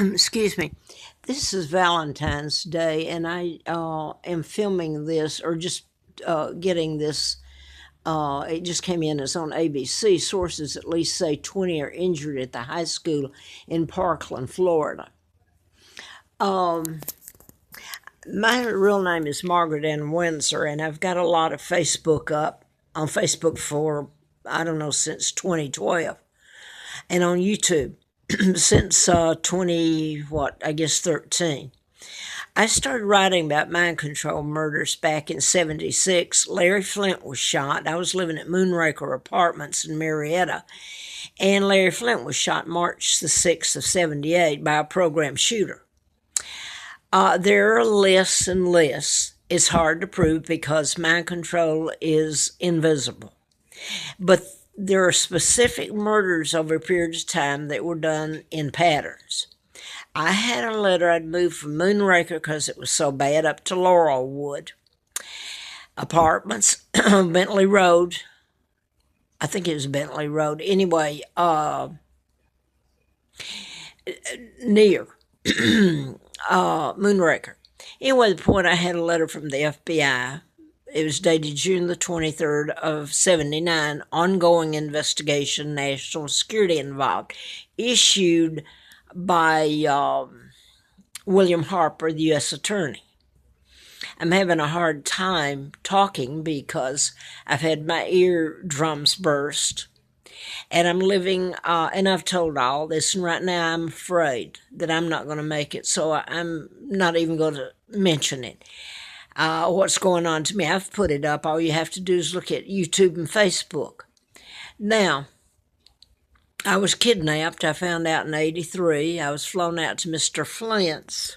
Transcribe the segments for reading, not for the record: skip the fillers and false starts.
Excuse me. This is Valentine's Day, and I am filming this or just getting this. It just came in. It's on ABC. Sources at least say 20 are injured at the high school in Parkland, Florida. Um, my real name is Margaret Ann Windsor, and I've got a lot of Facebook up on Facebook for, I don't know, since 2012, and on YouTube since 20, what, I guess 13. I started writing about mind control murders back in 76. Larry Flint was shot. I was living at Moonraker Apartments in Marietta, and Larry Flint was shot March the 6th of 78 by a program shooter. There are lists and lists. It's hard to prove because mind control is invisible. But there are specific murders over a period of time that were done in patterns. I had a letter. I'd moved from Moonraker because it was so bad up to Laurelwood Apartments, Bentley Road. I think it was Bentley Road. Anyway, near Moonraker. Anyway, the point, I had a letter from the FBI. It was dated June the 23rd of 79, ongoing investigation, national security involved, issued by William Harper, the U.S. Attorney. I'm having a hard time talking because I've had my eardrums burst, and I'm living, and I've told all this, and right now I'm afraid that I'm not going to make it, so I'm not even going to mention it. What's going on to me. I've put it up. All you have to do is look at YouTube and Facebook. Now, I was kidnapped. I found out in 83. I was flown out to Mr. Flint's.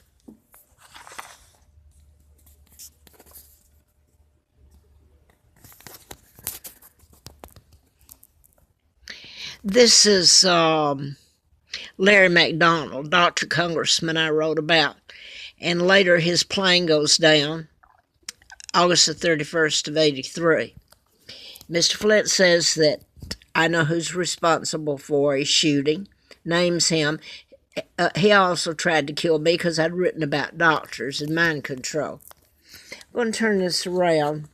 This is Larry McDonald, Dr. Congressman I wrote about. And later his plane goes down. August the 31st of 83. Mr. Flint says that I know who's responsible for a shooting, names him. He also tried to kill me because I'd written about doctors and mind control. I'm going to turn this around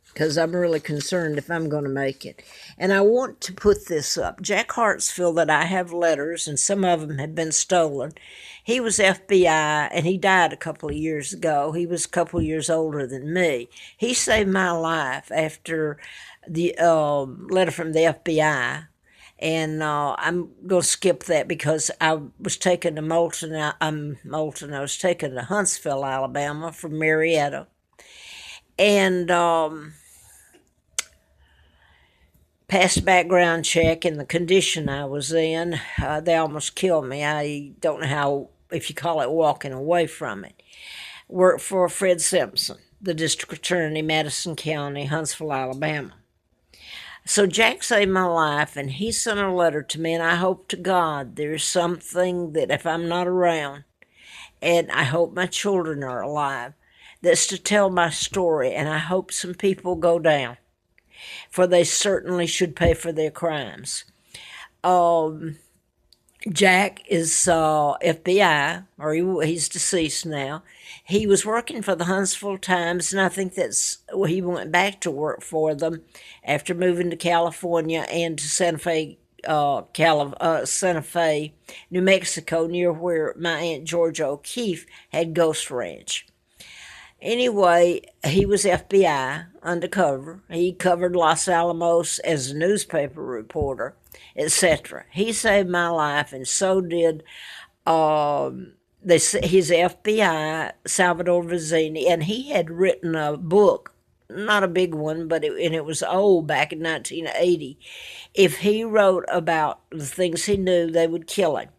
because I'm really concerned if I'm going to make it. And I want to put this up. Jack Hartsfield, that I have letters, and some of them have been stolen. He was FBI, and he died a couple of years ago. He was a couple of years older than me. He saved my life after the letter from the FBI. And I'm going to skip that because I was taken to Moulton. I was taken to Huntsville, Alabama from Marietta. And passed background check, in the condition I was in, they almost killed me. I don't know how, if you call it walking away from it. Worked for Fred Simpson, the district attorney, Madison County, Huntsville, Alabama. So Jack saved my life, and he sent a letter to me, and I hope to God there's something that if I'm not around, and I hope my children are alive, that's to tell my story, and I hope some people go down, for they certainly should pay for their crimes. Jack is FBI, or he's deceased now. He was working for the Huntsville Times, and I think he went back to work for them after moving to California and to Santa Fe, Santa Fe, New Mexico, near where my Aunt Georgia O'Keefe had Ghost Ranch. Anyway, he was FBI undercover. He covered Los Alamos as a newspaper reporter, etc. He saved my life, and so did his FBI, Salvador Vizzini, and he had written a book, not a big one, but it was old, back in 1980. If he wrote about the things he knew, they would kill him.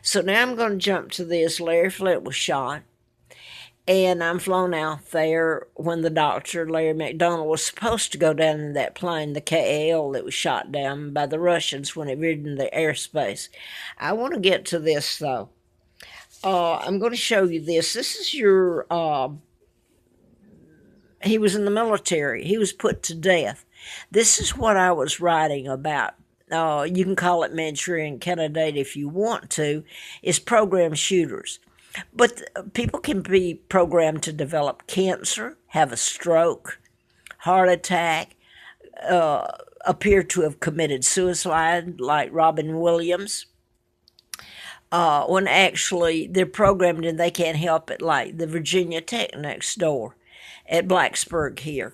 So now I'm going to jump to this. Larry Flint was shot. And I'm flown out there when the doctor, Larry McDonald, was supposed to go down in that plane, the KAL, that was shot down by the Russians when it veered into the airspace. I want to get to this, though. I'm going to show you this. This is your, he was in the military. He was put to death. This is what I was writing about you can call it Manchurian candidate if you want to, is program shooters. But people can be programmed to develop cancer, have a stroke, heart attack, appear to have committed suicide, like Robin Williams, when actually they're programmed and they can't help it, like the Virginia Tech next door at Blacksburg here.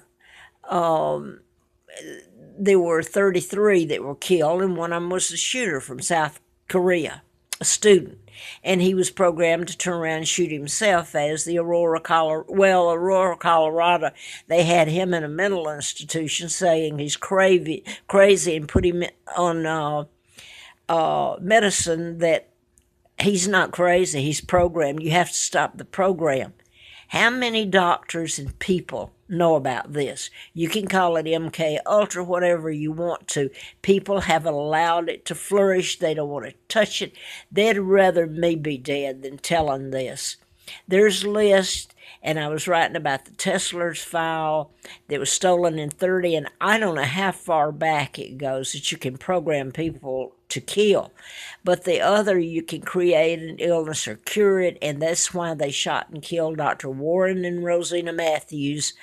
There were 33 that were killed, and one of them was a shooter from South Korea, a student. And he was programmed to turn around and shoot himself as the Aurora, Colorado, they had him in a mental institution saying he's crazy and put him on medicine that he's not crazy, he's programmed. You have to stop the program. How many doctors and people know about this? You can call it MK Ultra, whatever you want to. People have allowed it to flourish. They don't want to touch it. They'd rather me be dead than telling this. There's lists, and I was writing about the Tesla's file that was stolen in 30, and I don't know how far back it goes that you can program people to kill. But the other, you can create an illness or cure it, and that's why they shot and killed Dr. Warren and Rosina Matthews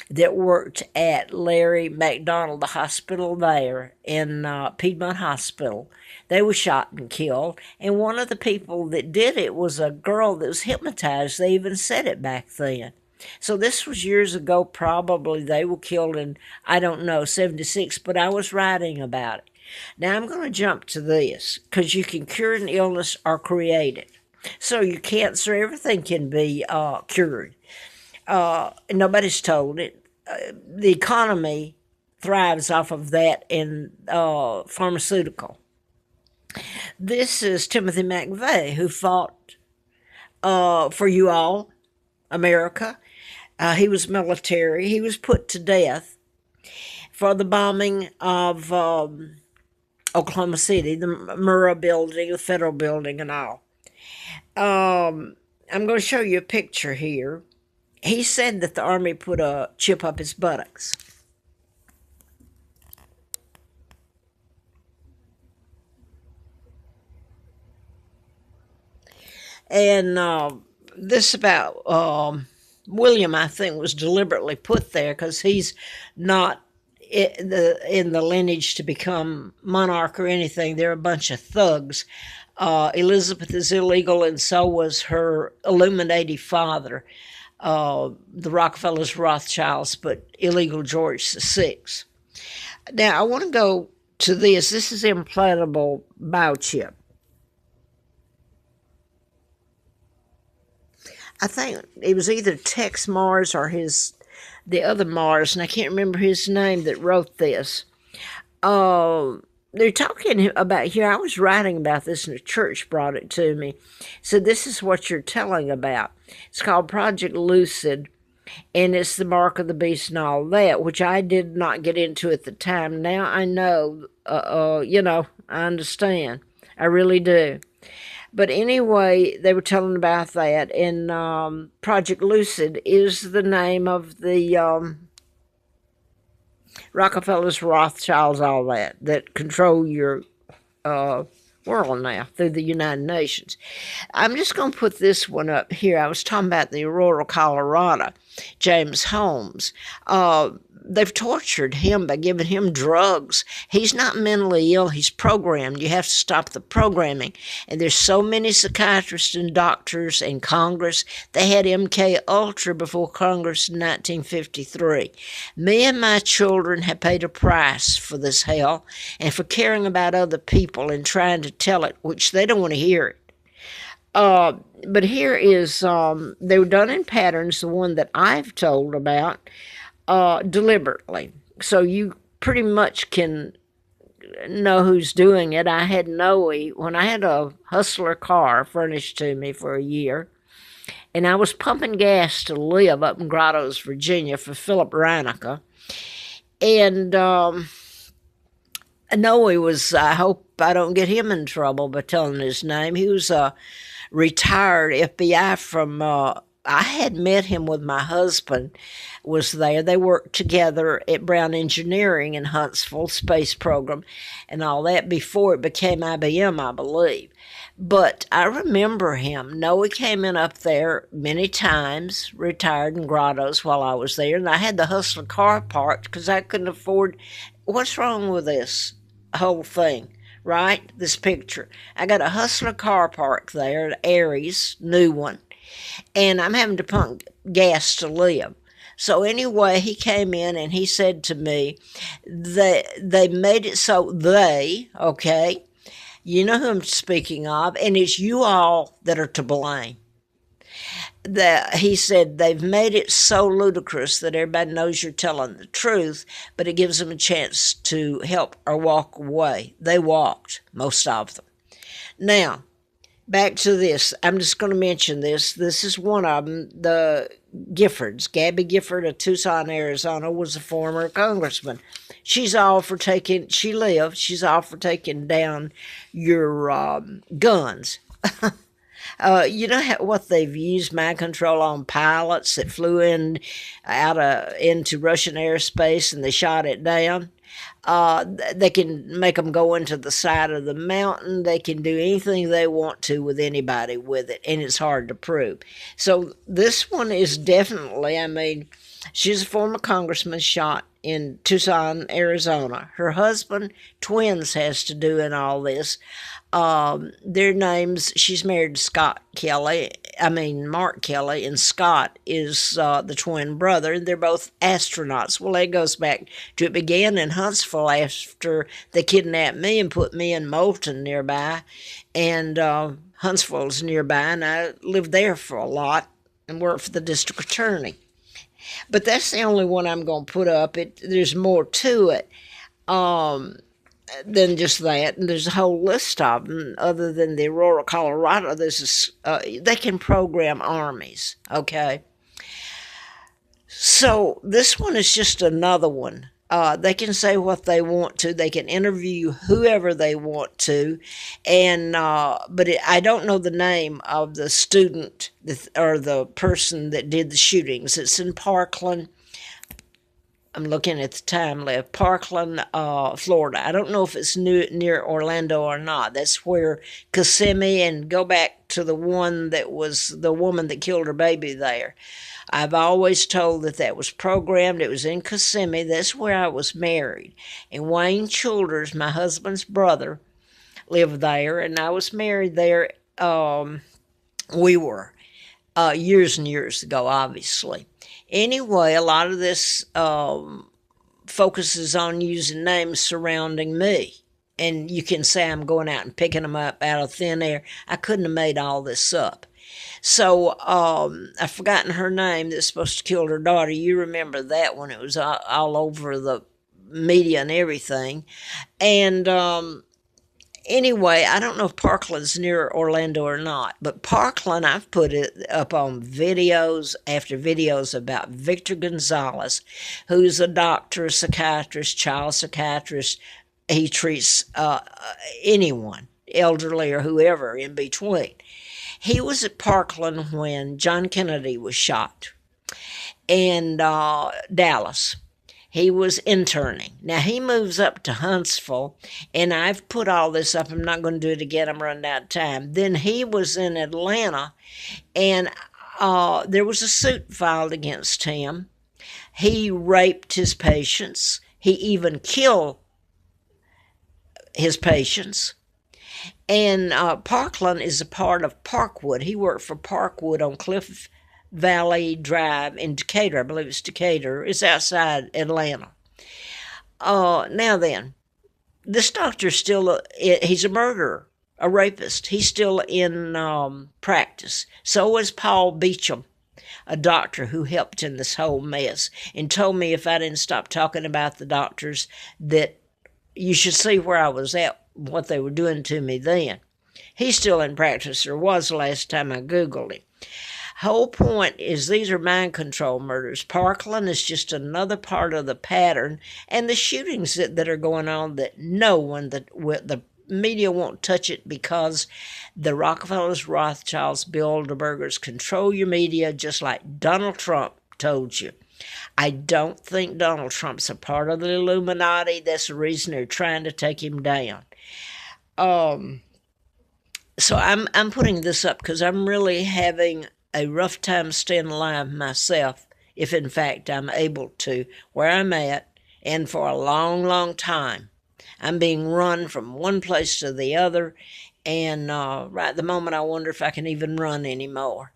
that worked at Larry McDonald, the hospital there in Piedmont Hospital. They were shot and killed, and one of the people that did it was a girl that was hypnotized. They even said it back then. So this was years ago, probably. They were killed in, I don't know, 76, but I was writing about it. Now I'm going to jump to this, because you can cure an illness or create it. So your cancer, everything can be cured. Nobody's told it. The economy thrives off of that in pharmaceutical. This is Timothy McVeigh, who fought for you all, America. He was military. He was put to death for the bombing of Oklahoma City, the Murrah building, the federal building, and all. I'm going to show you a picture here. He said that the Army put a chip up his buttocks. And this about William, I think, was deliberately put there because he's not in the lineage to become monarch or anything. They're a bunch of thugs. Elizabeth is illegal, and so was her Illuminati father. The Rockefellers, Rothschilds, but illegal George VI. Now, I want to go to this. This is implantable biochip. I think it was either Tex Mars or the other Mars, and I can't remember his name, that wrote this. They're talking about here. I was writing about this, and the church brought it to me. So this is what you're telling about. It's called Project Lucid, and it's the mark of the beast and all that, which I did not get into at the time. Now I know, I understand. I really do. But anyway, they were telling about that, and Project Lucid is the name of the Rockefellers, Rothschilds, all that control your world now through the United Nations. I'm just going to put this one up here. I was talking about the Aurora, Colorado, James Holmes. They've tortured him by giving him drugs. He's not mentally ill. He's programmed. You have to stop the programming. And there's so many psychiatrists and doctors in Congress. They had MK Ultra before Congress in 1953. Me and my children have paid a price for this hell and for caring about other people and trying to tell it, which they don't want to hear it. But here is, they were done in patterns, the one that I've told about, deliberately. So you pretty much can know who's doing it. I had Noe, when I had a Hustler car furnished to me for a year, and I was pumping gas to live up in Grottoes, Virginia for Philip Reinecke. And Noe was, I hope I don't get him in trouble by telling his name. He was a retired FBI from I had met him with my husband was there. They worked together at Brown Engineering in Huntsville space program and all that before it became IBM, I believe. But I remember him. Noah came in up there many times, retired in grottos while I was there, and I had the Hustler car parked because I couldn't afford. What's wrong with this whole thing? Right? This picture. I got a Hustler car parked there, an Aries, new one, and I'm having to pump gas to live. So anyway, he came in and he said to me that they made it so okay, you know who I'm speaking of, and it's you all that are to blame. That he said they've made it so ludicrous that everybody knows you're telling the truth, but it gives them a chance to help or walk away. They walked, most of them. Now, back to this. I'm just going to mention this. This is one of them. The Giffords. Gabby Gifford of Tucson, Arizona, was a former congressman. She's all for taking down your guns. You know what they've used mind control on pilots that flew into Russian airspace and they shot it down. They can make them go into the side of the mountain. They can do anything they want to with anybody with it, and it's hard to prove. So this one is definitely, I mean, she's a former congressman shot in Tucson, Arizona. Her husband, twins, has to do in all this. Their names, she's married to Mark Kelly, and Scott is the twin brother, and they're both astronauts. Well, that goes back to it began in Huntsville after they kidnapped me and put me in Moulton nearby, and Huntsville's nearby, and I lived there for a lot and worked for the district attorney. But that's the only one I'm going to put up. There's more to it than just that, and there's a whole list of them. Other than the Aurora, Colorado, they can program armies. Okay, so this one is just another one. They can say what they want to. They can interview whoever they want to, and I don't know the name of the student or the person that did the shootings. It's in Parkland. I'm looking at the time left. Parkland, Florida. I don't know if it's near Orlando or not. That's where Kissimmee, and go back to the one that was the woman that killed her baby there. I've always told that was programmed. It was in Kissimmee. That's where I was married. And Wayne Childers, my husband's brother, lived there, and I was married there. We were years and years ago, obviously. Anyway, a lot of this focuses on using names surrounding me. And you can say I'm going out and picking them up out of thin air. I couldn't have made all this up. So I've forgotten her name that's supposed to kill her daughter. You remember that one. It was all over the media and everything. And anyway, I don't know if Parkland's near Orlando or not, but Parkland, I've put it up on videos after videos about Victor Gonzalez, who's a doctor, a psychiatrist, child psychiatrist. He treats anyone, elderly or whoever in between. He was at Parkland when John Kennedy was shot in Dallas. He was interning. Now, he moves up to Huntsville, and I've put all this up. I'm not going to do it again. I'm running out of time. Then he was in Atlanta, and there was a suit filed against him. He raped his patients. He even killed his patients. And Parkland is a part of Parkwood. He worked for Parkwood on Cliff Valley Drive in Decatur. I believe it's Decatur. It's outside Atlanta. Now then, this doctor's still, he's a murderer, a rapist. He's still in practice. So is Paul Beecham, a doctor who helped in this whole mess and told me if I didn't stop talking about the doctors that you should see where I was at, what they were doing to me then. He's still in practice, or was the last time I Googled him. Whole point is these are mind control murders. Parkland is just another part of the pattern and the shootings that are going on that no one, the media won't touch it because the Rockefellers, Rothschilds, Bilderbergers control your media just like Donald Trump told you. I don't think Donald Trump's a part of the Illuminati. That's the reason they're trying to take him down. So I'm putting this up because I'm really having a rough time staying alive myself, if in fact I'm able to, where I'm at, and for a long, long time. I'm being run from one place to the other, and right at the moment I wonder if I can even run anymore.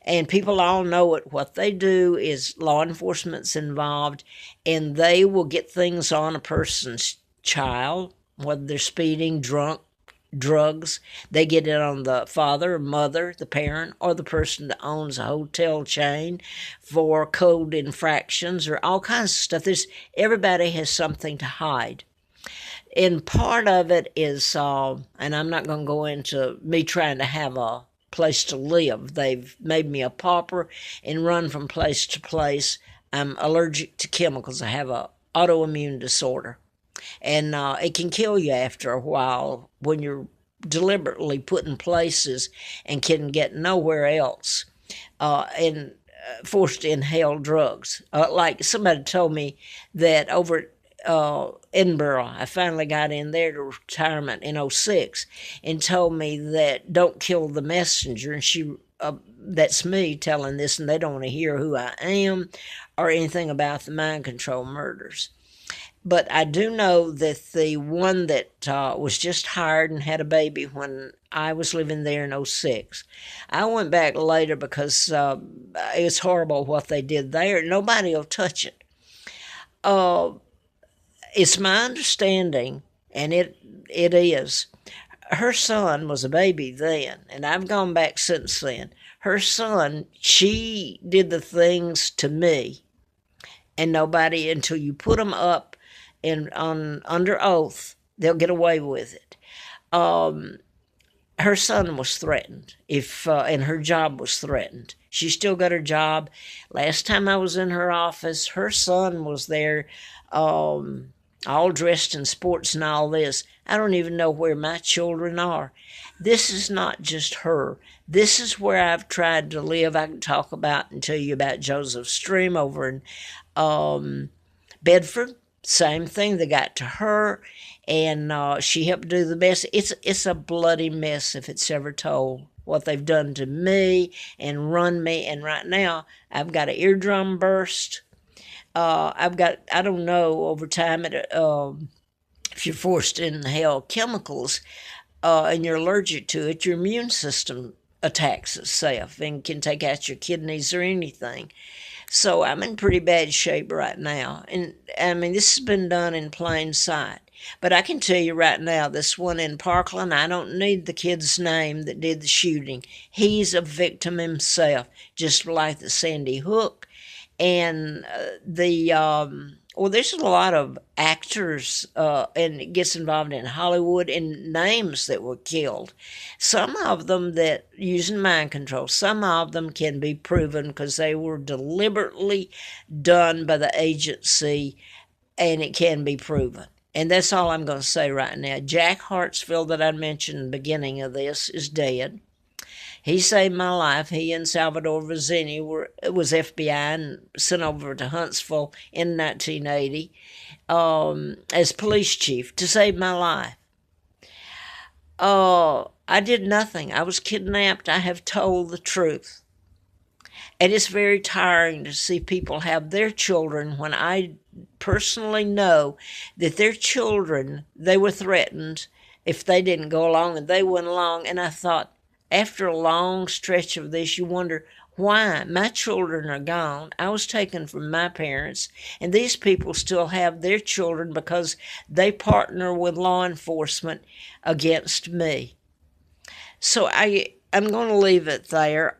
And people all know it. What they do is law enforcement's involved, and they will get things on a person's child, whether they're speeding, drunk, drugs. They get it on the father, mother, the parent, or the person that owns a hotel chain for code infractions or all kinds of stuff. Everybody has something to hide. And part of it is, and I'm not going to go into me trying to have a place to live. They've made me a pauper and run from place to place. I'm allergic to chemicals. I have a autoimmune disorder. And it can kill you after a while when you're deliberately put in places and can get nowhere else and forced to inhale drugs. Like somebody told me that over at Edinburgh, I finally got in there to retirement in '06, and told me that don't kill the messenger. And that's me telling this, and they don't want to hear who I am or anything about the mind control murders. But I do know that the one that was just hired and had a baby when I was living there in '06, I went back later because it's horrible what they did there. Nobody will touch it. It's my understanding, and it is, her son was a baby then, and I've gone back since then. Her son, she did the things to me, and nobody, until you put them up under oath, they'll get away with it. Her son was threatened, and her job was threatened. She still got her job. Last time I was in her office, her son was there, all dressed in sports and all this. I don't even know where my children are. This is not just her. This is where I've tried to live. I can talk about and tell you about Joseph Stream over in Bedford. Same thing. They got to her, and she helped do the best. It's a bloody mess if it's ever told, what they've done to me and run me. And right now, I've got an eardrum burst. I've got, I don't know, over time, if you're forced to inhale chemicals and you're allergic to it, your immune system attacks itself and can take out your kidneys or anything. So I'm in pretty bad shape right now. And I mean, this has been done in plain sight. But I can tell you right now, this one in Parkland, I don't need the kid's name that did the shooting. He's a victim himself, just like the Sandy Hook. And there's a lot of actors, and it gets involved in Hollywood, and names that were killed. Some of them that using mind control, some of them can be proven because they were deliberately done by the agency, and it can be proven. And that's all I'm going to say right now. Jack Hartsfield, that I mentioned in the beginning of this, is dead. He saved my life. He and Salvador Vizini was FBI and sent over to Huntsville in 1980 as police chief to save my life. I did nothing. I was kidnapped. I have told the truth. And it's very tiring to see people have their children when I personally know that their children, they were threatened if they didn't go along, and they went along. And I thought, after a long stretch of this, you wonder why. My children are gone. I was taken from my parents, and these people still have their children because they partner with law enforcement against me. So I'm going to leave it there.